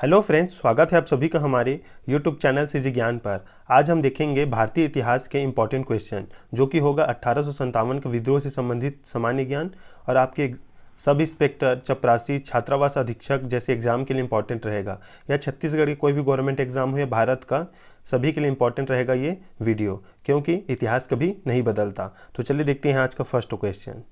Hello friends, स्वागत है आप सभी का हमारे यूट्यूब चैनल सीजी ज्ञान पर। आज हम देखेंगे भारतीय इतिहास के इम्पोर्टेंट क्वेश्चन, जो कि होगा 1857 के विद्रोह से संबंधित सामान्य ज्ञान और आपके सब इंस्पेक्टर, चपरासी, छात्रावास अधीक्षक जैसे एग्जाम के लिए इंपॉर्टेंट रहेगा। या छत्तीसगढ़ की कोई भी गवर्नमेंट एग्जाम हो या भारत का, सभी के लिए इंपॉर्टेंट रहेगा ये वीडियो, क्योंकि इतिहास कभी नहीं बदलता। तो चलिए देखते हैं आज का फर्स्ट क्वेश्चन।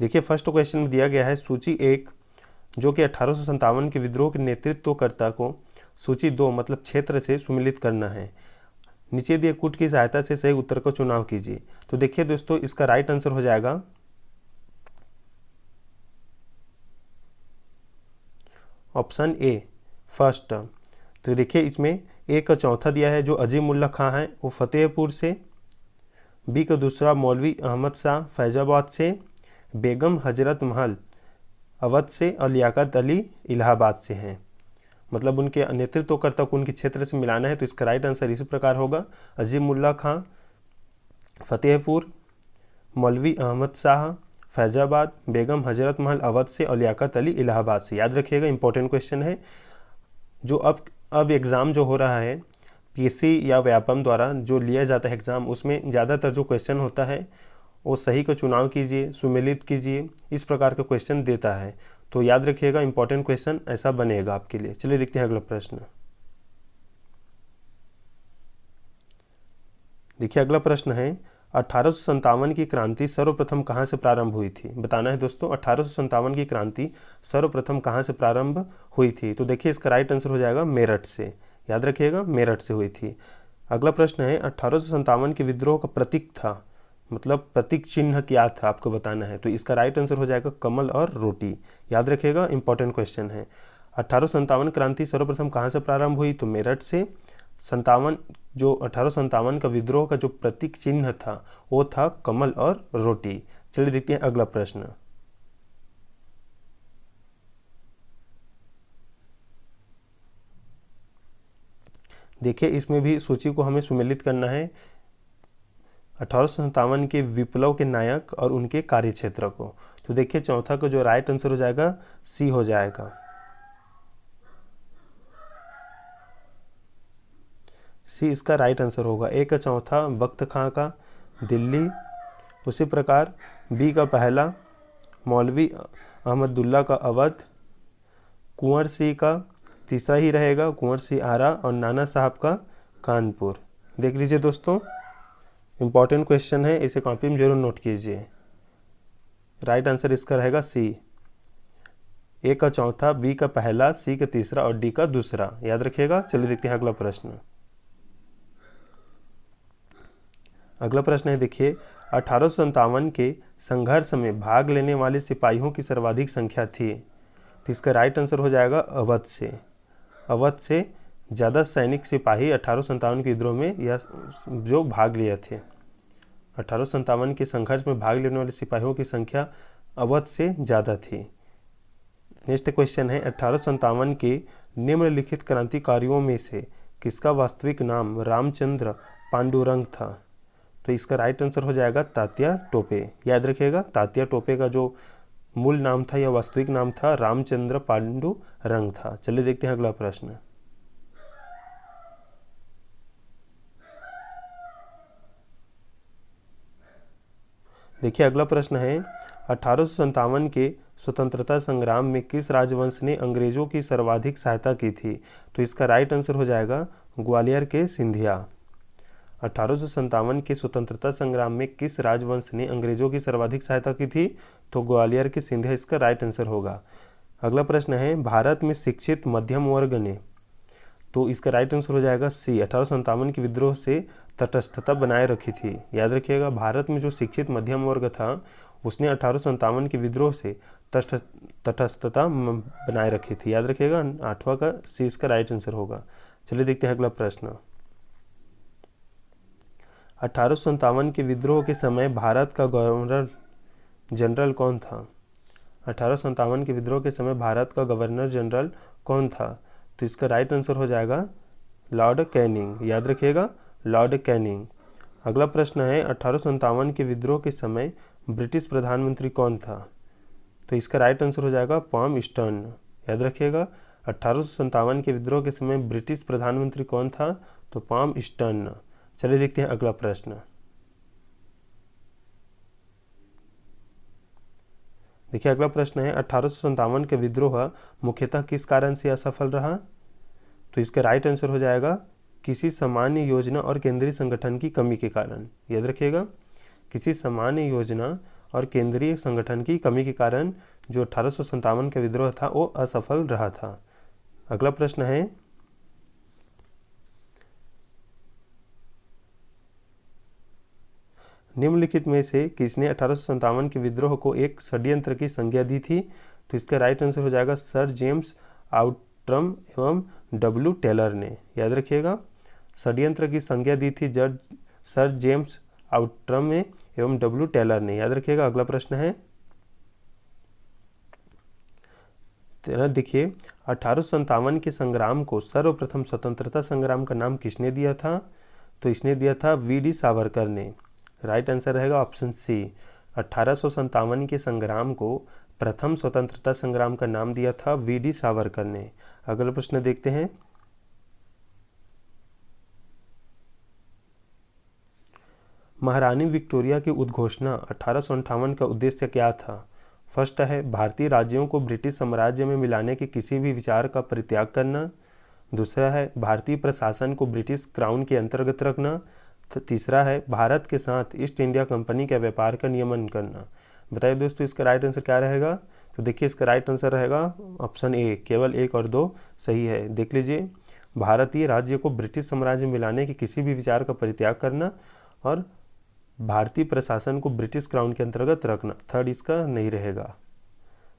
देखिए, फर्स्ट क्वेश्चन में दिया गया है सूची 1, जो कि 1857 के विद्रोह के नेतृत्वकर्ता को सूची 2 मतलब क्षेत्र से सुमिलित करना है। नीचे दिए कूट की सहायता से सही उत्तर का चुनाव कीजिए। तो देखिए दोस्तों, इसका राइट आंसर हो जाएगा ऑप्शन ए, फर्स्ट। तो देखिए, इसमें ए का चौथा दिया है जो अजीमुल्ला खां है, वो फतेहपुर से। बी का दूसरा मौलवी अहमद शाह फैजाबाद से। बेगम हजरत महल अवध से और लियाकत अली इलाहाबाद से हैं। मतलब उनके नेतृत्वकर्ता को उनके क्षेत्र से मिलाना है। तो इसका राइट आंसर इसी प्रकार होगा, अजीमुल्ला खां फतेहपुर, मौलवी अहमद शाह फैजाबाद, बेगम हजरत महल अवध से और लियाकत अली इलाहाबाद से। याद रखिएगा, इंपॉर्टेंट क्वेश्चन है। जो अब एग्ज़ाम जो हो रहा है पीएससी या व्यापम द्वारा जो लिया जाता है एग्ज़ाम, उसमें ज़्यादातर जो क्वेश्चन होता है वो सही का चुनाव कीजिए, सुमेलित कीजिए, इस प्रकार का क्वेश्चन देता है। तो याद रखिएगा, इंपॉर्टेंट क्वेश्चन ऐसा बनेगा आपके लिए। चलिए देखते हैं अगला प्रश्न। देखिए, अगला प्रश्न है 1857 की क्रांति सर्वप्रथम कहाँ से प्रारंभ हुई थी। बताना है दोस्तों, 1857 की क्रांति सर्वप्रथम कहाँ से प्रारंभ हुई थी। तो देखिए, इसका राइट आंसर हो जाएगा मेरठ से। याद रखिएगा, मेरठ से हुई थी। अगला प्रश्न है 1857 के विद्रोह का प्रतीक था, मतलब प्रतीक चिन्ह क्या था, आपको बताना है। तो इसका राइट आंसर हो जाएगा कमल और रोटी। याद रखिएगा, इंपॉर्टेंट क्वेश्चन है। 1857 क्रांति सर्वप्रथम कहाँ से प्रारंभ हुई, तो मेरठ से। 1857 का विद्रोह का जो प्रतीक चिन्ह था वो था कमल और रोटी। चलिए देखते हैं अगला प्रश्न। देखिए, इसमें भी सूची को हमें सुमेलित करना है 1857 के विप्लव के नायक और उनके कार्यक्षेत्र को। तो देखिए, चौथा का जो राइट आंसर हो जाएगा सी हो जाएगा। सी इसका राइट आंसर होगा। ए का चौथा बख्त खां का दिल्ली। उसी प्रकार बी का पहला मौलवी अहमदुल्ला का अवध। कुंवर सिंह का तीसरा ही रहेगा, कुंवर सिंह आरा, और नाना साहब का कानपुर। देख लीजिए दोस्तों, इंपॉर्टेंट क्वेश्चन है, इसे कॉपी में जरूर नोट कीजिए। राइट आंसर इसका रहेगा सी। ए का चौथा, बी का पहला, सी का तीसरा और डी का दूसरा। याद रखिएगा। चलिए देखते हैं अगला प्रश्न। अगला प्रश्न है, देखिए, 1857 के संघर्ष में भाग लेने वाले सिपाहियों की सर्वाधिक संख्या थी। तो इसका राइट आंसर हो जाएगा अवध से। अवध से ज़्यादा सैनिक सिपाही 1857 के विद्रोह में या जो भाग लिए थे। 1857 के संघर्ष में भाग लेने वाले सिपाहियों की संख्या अवध से ज़्यादा थी। नेक्स्ट क्वेश्चन है, 1857 के निम्नलिखित क्रांतिकारियों में से किसका वास्तविक नाम रामचंद्र पांडुरंग था। तो इसका राइट आंसर हो जाएगा तात्या टोपे। याद रखिएगा, तात्या टोपे का जो मूल नाम था या वास्तविक नाम था रामचंद्र पांडुरंग था। चलिए देखते हैं अगला प्रश्न। देखिए, अगला प्रश्न है 1857 के स्वतंत्रता संग्राम में किस राजवंश ने अंग्रेजों की सर्वाधिक सहायता की थी। तो इसका राइट आंसर हो जाएगा ग्वालियर के सिंधिया। 1857 के स्वतंत्रता संग्राम में किस राजवंश ने अंग्रेजों की सर्वाधिक सहायता की थी, तो ग्वालियर के सिंधिया इसका राइट आंसर होगा। अगला प्रश्न है, भारत में शिक्षित मध्यम वर्ग ने। तो इसका राइट आंसर हो जाएगा सी, 1857 के विद्रोह से तटस्थता बनाए रखी थी। याद रखिएगा, भारत में जो शिक्षित मध्यम वर्ग था उसने 1857 के विद्रोह से तटस्थता बनाए रखी थी। याद रखिएगा, 8वां का सी इसका राइट आंसर होगा। चलिए देखते हैं अगला प्रश्न। 1857 के विद्रोह के समय भारत का गवर्नर जनरल कौन था। 1857 के विद्रोह के समय भारत का गवर्नर जनरल कौन था। तो इसका राइट आंसर हो जाएगा लॉर्ड कैनिंग। याद रखिएगा, लॉर्ड कैनिंग। अगला प्रश्न है, 1857 के विद्रोह के समय ब्रिटिश प्रधानमंत्री कौन था। तो इसका राइट आंसर हो जाएगा पॉम स्टर्न। याद रखिएगा, 1857 के विद्रोह के समय ब्रिटिश प्रधानमंत्री कौन था? तो पामस्टर्न। चलिए देखते हैं अगला प्रश्न। देखिए अगला प्रश्न है 1857 के विद्रोह मुख्यतः किस कारण से असफल रहा? तो इसका राइट आंसर हो जाएगा किसी सामान्य योजना और केंद्रीय संगठन की कमी के कारण। याद रखिएगा, किसी सामान्य योजना और केंद्रीय संगठन की कमी के कारण जो 1857 का विद्रोह था वो असफल रहा था। अगला प्रश्न है निम्नलिखित में से किसने 1857 के विद्रोह को एक षड्यंत्र की संज्ञा दी थी? तो इसका राइट आंसर हो जाएगा सर जेम्स आउट्रम एवं डब्ल्यू टेलर ने। याद रखिएगा, षड्यंत्र की संज्ञा दी थी सर जेम्स आउट्रम ने एवं डब्ल्यू टेलर ने। याद रखिएगा। अगला प्रश्न है देखिए 1857 के संग्राम को सर्वप्रथम स्वतंत्रता संग्राम का नाम किसने दिया था? तो इसने दिया था वी.डी. सावरकर ने। राइट आंसर रहेगा ऑप्शन सी। 1857 के संग्राम को प्रथम स्वतंत्रता संग्राम का नाम दिया था वी.डी. सावरकर ने। अगला प्रश्न देखते हैं। महारानी विक्टोरिया की उद्घोषणा 1858 का उद्देश्य क्या था? फर्स्ट है भारतीय राज्यों को ब्रिटिश साम्राज्य में मिलाने के किसी भी विचार का परित्याग करना। दूसरा है भारतीय प्रशासन को ब्रिटिश क्राउन के अंतर्गत रखना। तीसरा है भारत के साथ ईस्ट इंडिया कंपनी के व्यापार का नियमन करना। बताइए दोस्तों इसका राइट आंसर क्या रहेगा? तो देखिए इसका राइट आंसर रहेगा ऑप्शन ए। केवल 1 और 2 सही है। देख लीजिए, भारतीय राज्य को ब्रिटिश साम्राज्य में मिलाने के किसी भी विचार का परित्याग करना और भारतीय प्रशासन को ब्रिटिश क्राउन के अंतर्गत रखना। थर्ड इसका नहीं रहेगा।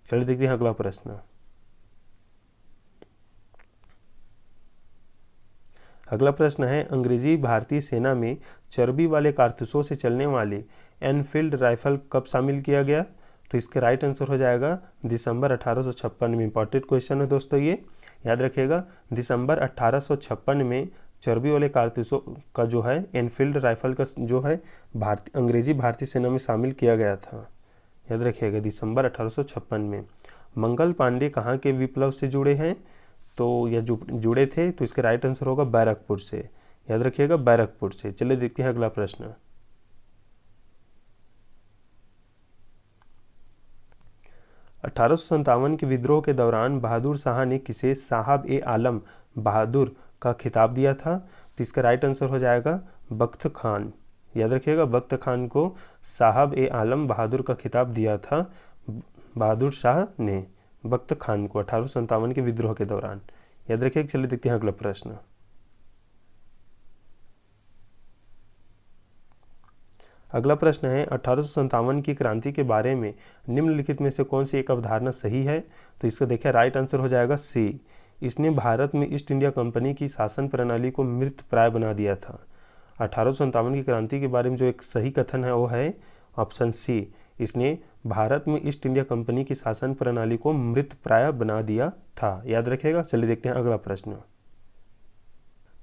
चलिए देखते हैं अगला प्रश्न। अगला प्रश्न है अंग्रेजी भारतीय सेना में चर्बी वाले कारतूसों से चलने वाले एनफील्ड राइफल कब शामिल किया गया? तो इसका राइट आंसर हो जाएगा दिसंबर 1856 में। इंपॉर्टेंट क्वेश्चन है दोस्तों ये, याद रखिएगा। दिसंबर 1856 में चर्बी वाले कारतूसों का जो है एनफील्ड राइफल का जो है अंग्रेजी भारतीय सेना में शामिल किया गया था। याद रखिएगा दिसंबर 1856 में। मंगल पांडे कहाँ के विप्लव से जुड़े हैं? तो यह जुड़े थे, तो इसका राइट आंसर होगा बैरकपुर से। याद रखिएगा बैरकपुर से। चलिए देखते हैं अगला प्रश्न। अठारह के विद्रोह के दौरान बहादुर शाह ने किसे साहब ए आलम बहादुर का खिताब दिया था? तो इसका राइट आंसर हो जाएगा बख्त खान। याद रखिएगा, बख्त खान को साहब ए आलम बहादुर का खिताब दिया था बहादुर शाह ने बख्त खान को 1857 के विद्रोह के दौरान। याद रखिएगा। चलिए देखते हैं अगला प्रश्न। अगला प्रश्न है 1857 की क्रांति के बारे में निम्नलिखित में से कौन सी एक अवधारणा सही है? तो इसका देखिए राइट आंसर हो जाएगा सी। इसने भारत में ईस्ट इंडिया कंपनी की शासन प्रणाली को मृत प्राय बना दिया था। 1857 की क्रांति के बारे में जो एक सही कथन है वो है ऑप्शन सी। इसने भारत में ईस्ट इंडिया कंपनी की शासन प्रणाली को मृत प्राय बना दिया था। याद रखिएगा। चलिए देखते हैं अगला प्रश्न।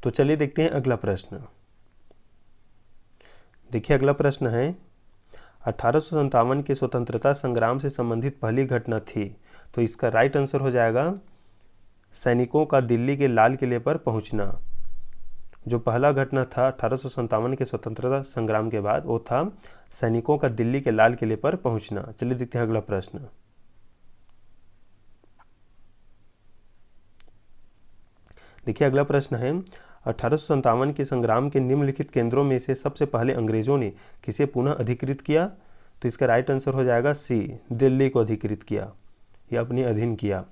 तो चलिए देखते हैं अगला प्रश्न। देखिए अगला प्रश्न है 1857 के स्वतंत्रता संग्राम से संबंधित पहली घटना थी। तो इसका राइट आंसर हो जाएगा सैनिकों का दिल्ली के लाल किले पर पहुंचना। जो पहला घटना था 1857 के स्वतंत्रता संग्राम के बाद वो था सैनिकों का दिल्ली के लाल किले पर पहुंचना। चलिए देखते हैं अगला प्रश्न। देखिए अगला प्रश्न है 1857 के संग्राम के निम्नलिखित केंद्रों में से सबसे पहले अंग्रेजों ने किसे पुनः अधिकृत किया? तो इसका राइट आंसर हो जाएगा सी। दिल्ली को अधिकृत किया या अपने अधीन किया।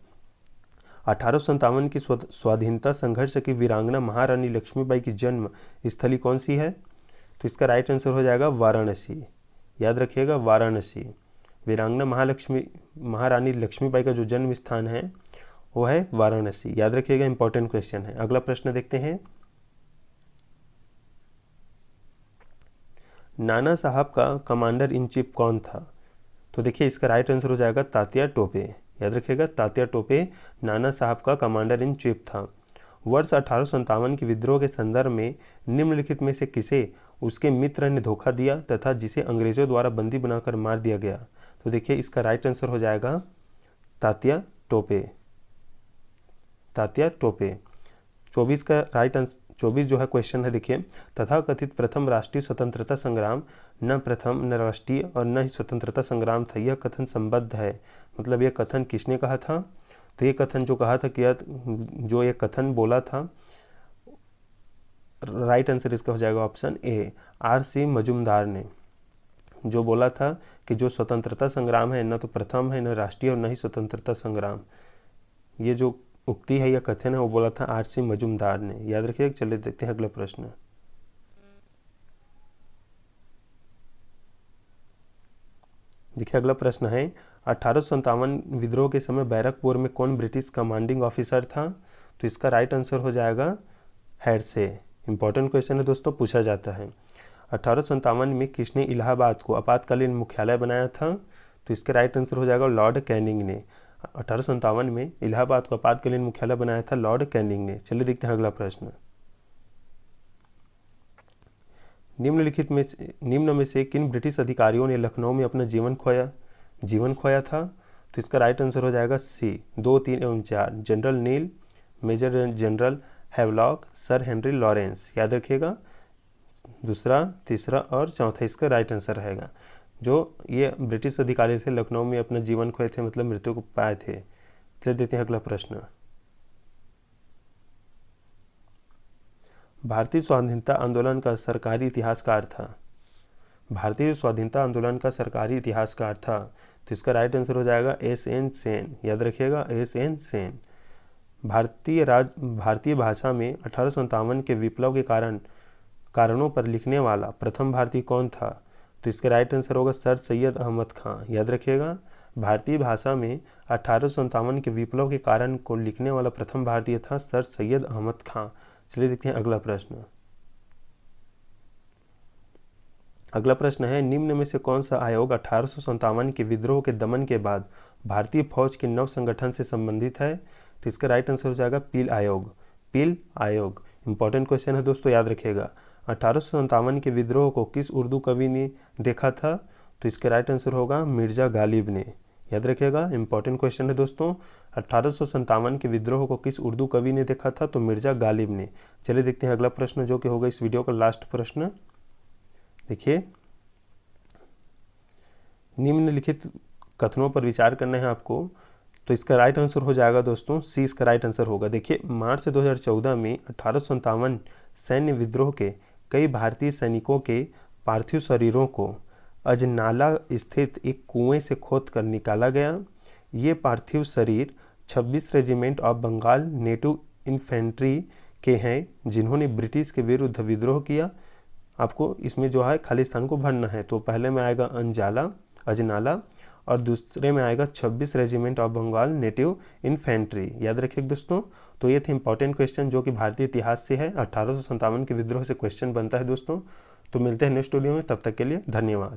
1857 की स्वाधीनता संघर्ष की वीरांगना महारानी लक्ष्मीबाई की जन्म स्थली कौन सी है? तो इसका राइट आंसर हो जाएगा वाराणसी। याद रखिएगा वाराणसी। वीरांगना महारानी लक्ष्मीबाई का जो जन्म स्थान है वो है वाराणसी। याद रखिएगा, इंपॉर्टेंट क्वेश्चन है। अगला प्रश्न देखते हैं। नाना साहब का कमांडर इन चीफ कौन था? तो देखिए इसका राइट आंसर हो जाएगा तात्या टोपे। याद रखिएगा, तात्या टोपे नाना साहब का कमांडर इन चीफ था। वर्ष 1857 के विद्रोह के संदर्भ में निम्नलिखित में से किसे उसके मित्र ने धोखा दिया तथा जिसे अंग्रेजों द्वारा बंदी बनाकर मार दिया गया? तो देखिए इसका राइट आंसर हो जाएगा तात्या टोपे। तात्या टोपे। 24 का राइट आंसर 24 जो है क्वेश्चन है, देखिए, तथा कथित प्रथम राष्ट्रीय स्वतंत्रता संग्राम न प्रथम न राष्ट्रीय और न ही स्वतंत्रता संग्राम था, यह कथन संबद्ध है। मतलब यह कथन किसने कहा था? तो ये कथन जो कहा था कि जो ये कथन बोला था, राइट आंसर इसका हो जाएगा ऑप्शन ए, R.C. मजूमदार ने, जो बोला था कि जो स्वतंत्रता संग्राम है न तो प्रथम है, न राष्ट्रीय और न ही स्वतंत्रता संग्राम। ये जो उक्ति है या कथन है वो बोला था R.C. मजूमदार ने, याद रखिए। चलिए देखते हैं अगला प्रश्न। देखिए अगला प्रश्न है, 1857 विद्रोह के समय बैरकपुर में कौन ब्रिटिश कमांडिंग ऑफिसर था? तो इसका राइट आंसर हो जाएगा हेडसे। इंपॉर्टेंट क्वेश्चन है दोस्तों, पूछा जाता है। 1857 में किसने इलाहाबाद को आपातकालीन मुख्यालय बनाया था? तो इसका राइट आंसर हो जाएगा लॉर्ड कैनिंग ने। 1857 में इलाहाबाद को आपातकालीन मुख्यालय बनाया था लॉर्ड कैनिंग ने। चलिए देखते हैं अगला प्रश्न। निम्न में से किन ब्रिटिश अधिकारियों ने लखनऊ में अपना जीवन खोया था? तो इसका राइट आंसर हो जाएगा सी, 2, 3 एवं 4। General Neill, major general Havelock, Sir Henry Lawrence. याद रखिएगा, दूसरा, तीसरा और चौथा इसका राइट आंसर रहेगा। जो ये ब्रिटिश अधिकारी थे लखनऊ में अपना जीवन खोए थे, मतलब मृत्यु को पाए थे। चलिए देते हैं अगला प्रश्न। भारतीय स्वाधीनता आंदोलन का सरकारी इतिहासकार था। भारतीय स्वाधीनता आंदोलन का सरकारी इतिहासकार था, तो इसका राइट आंसर हो जाएगा S.N. सेन। याद रखिएगा, S.N. सेन। भारतीय भाषा में 1857 के विप्लव के कारणों पर लिखने वाला प्रथम भारतीय कौन था? तो इसका राइट आंसर होगा सर सैयद अहमद खां। याद रखिएगा, भारतीय भाषा में 1857 के विप्लव के कारण को लिखने वाला प्रथम भारतीय था सर सैयद अहमद खां। चलिए देखते हैं अगला प्रश्न। अगला प्रश्न है, निम्न में से कौन सा आयोग 1857 के विद्रोह के दमन के बाद भारतीय फौज के नव संगठन से संबंधित है? तो इसका राइट आंसर हो जाएगा पील आयोग। पील आयोग इंपॉर्टेंट क्वेश्चन है दोस्तों, याद रखिएगा। 1857 के विद्रोह को किस उर्दू कवि ने देखा था? तो इसका राइट आंसर होगा मिर्जा गालिब ने। याद रखिएगा, इंपॉर्टेंट क्वेश्चन है दोस्तों। 1857 के विद्रोह को किस उर्दू कवि ने देखा था? तो मिर्जा गालिब ने। चलिए देखते हैं अगला प्रश्न, जो कि होगा इस वीडियो का लास्ट प्रश्न। देखिए, निम्नलिखित कथनों पर विचार करना है आपको, तो इसका राइट आंसर हो जाएगा दोस्तों सी, इसका राइट आंसर होगा। देखिए, मार्च 2014 में 1857 सैन्य विद्रोह के कई भारतीय सैनिकों के पार्थिव शरीरों को अजनाला स्थित एक कुएं से खोद कर निकाला गया। ये पार्थिव शरीर 26 regiment of Bengal native infantry के हैं, जिन्होंने ब्रिटिश के विरुद्ध विद्रोह किया। आपको इसमें जो है खाली स्थान को भरना है, तो पहले में आएगा अजनाला और दूसरे में आएगा 26 regiment of Bengal native infantry. याद रखिए दोस्तों। तो ये थे इंपॉर्टेंट क्वेश्चन जो कि भारतीय इतिहास से है। 1857 के विद्रोह से क्वेश्चन बनता है दोस्तों। तो मिलते हैं नेक्स्ट वीडियो में, तब तक के लिए धन्यवाद।